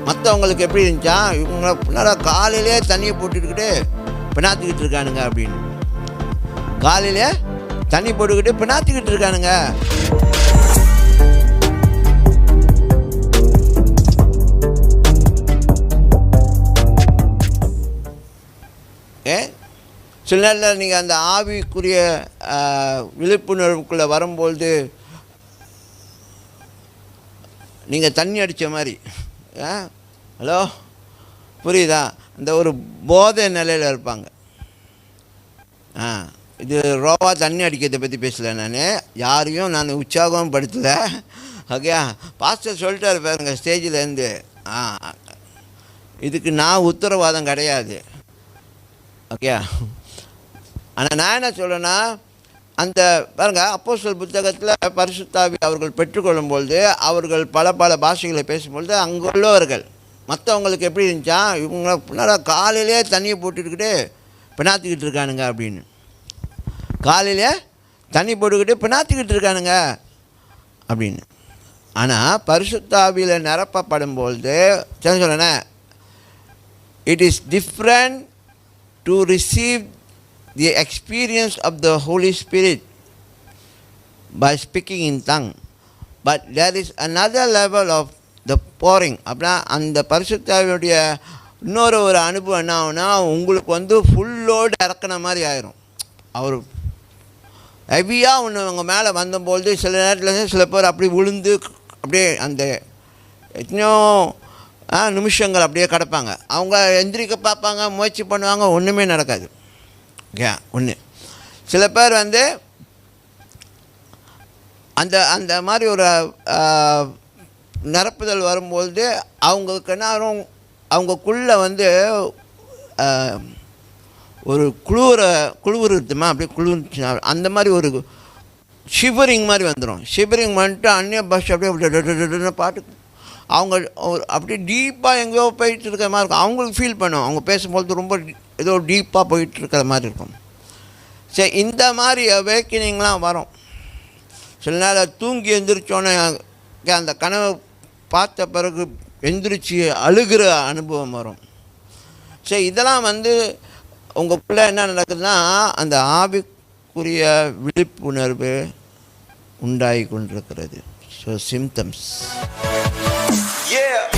மற்றவங்களுக்கு எப்படி இருந்துச்சா, இவங்க பின்னாடி காலையிலே தண்ணியை போட்டுக்கிட்டு பினாத்திக்கிட்டு இருக்கானுங்க அப்படின்னு. காலையிலே தண்ணி போட்டுக்கிட்டு பினாத்திக்கிட்டு இருக்கானுங்க. சில நேரத்தில் நீங்கள் அந்த ஆவிக்குரிய விழிப்புணர்வுக்குள்ளே வரும்பொழுது நீங்கள் தண்ணி அடித்த மாதிரி, ஹலோ புரியுதா, இந்த ஒரு போதை நிலையில் இருப்பாங்க. இது ரோவா தண்ணி அடிக்கிறதை பற்றி பேசலை, யாரையும் நான் உற்சாகம் படுத்தலை. ஓகே, பாஸ்டர் சொல்லிட்டாரு பாருங்க ஸ்டேஜிலேருந்து, இதுக்கு நான் உத்தரவாதம் கிடையாது. ஓகே, ஆனால் நான் என்ன சொல்கிறேன்னா, அந்த பாருங்க அப்போஸ்தலர் புத்தகத்தில் பரிசுத்த ஆவி அவர்கள் பெற்றுக்கொள்ளும்பொழுது அவர்கள் பல பல பாஷைகளை பேசும்பொழுது அங்குள்ளவர்கள் மற்றவங்களுக்கு எப்படி இருந்துச்சா, இவங்க பின்னாடி காலையிலே தண்ணியை போட்டுக்கிட்டு பினாத்திக்கிட்டு இருக்கானுங்க அப்படின்னு. காலையிலே தண்ணி போட்டுக்கிட்டு பினாத்திக்கிட்டு இருக்கானுங்க அப்படின்னு. ஆனால் பரிசுத்த ஆவியில் நிரப்பப்படும்பொழுது சொல்கிறேன், it is different to receive the experience of the Holy Spirit by speaking in tongue, but there is another level of the pouring. அப்படின்னா அந்த பரிசுத்தாவியுடைய இன்னொரு அனுபவம் என்ன ஆகுனா, உங்களுக்கு ஃபுல்லோடு இறக்குன மாதிரி ஆயிரும். அவர் ஹெவியாக ஒன்று உங்கள் மேலே வந்தபொழுது சில நேரத்தில் சில பேர் அப்படி விழுந்து அப்படியே அந்த எத்தனையோ நிமிஷங்கள் அப்படியே கிடப்பாங்க. அவங்க எந்திரிக்க பார்ப்பாங்க, முயற்சி பண்ணுவாங்க, ஒன்றுமே நடக்காது. ஒன்று சில பேர் அந்த அந்த மாதிரி ஒரு நிரப்புதல் வரும்பொழுது அவங்களுக்கு என்ன ஆகும், அவங்களுக்குள்ளே ஒரு குளிர்மா அப்படியே குளிர்ச்சுன்னா அந்த மாதிரி ஒரு ஷிவரிங் மாதிரி வந்துடும். ஷிவரிங் வந்துட்டு அந்நிய பாஷை அப்படியே பாட்டு அவங்க அப்படியே டீப்பாக எங்கேயோ போயிட்டு இருக்கிற மாதிரி இருக்கும். அவங்களுக்கு ஃபீல் பண்ணும், அவங்க பேசும்போது ரொம்ப ஏதோ டீப்பாக போயிட்டுருக்கிற மாதிரி இருக்கும். சரி, இந்த மாதிரி அவேக்கனிங்லாம் வரும். சில நேரம் தூங்கி எந்திரிச்சோன்னே அந்த கனவை பார்த்த பிறகு எந்திரிச்சு அழுகிற அனுபவம் வரும். சரி, இதெல்லாம் உங்களுக்குள்ளே என்ன நடக்குதுன்னா, அந்த ஆவிக்குரிய விழிப்புணர்வு உண்டாகி கொண்டிருக்கிறது. So symptoms. Yeah.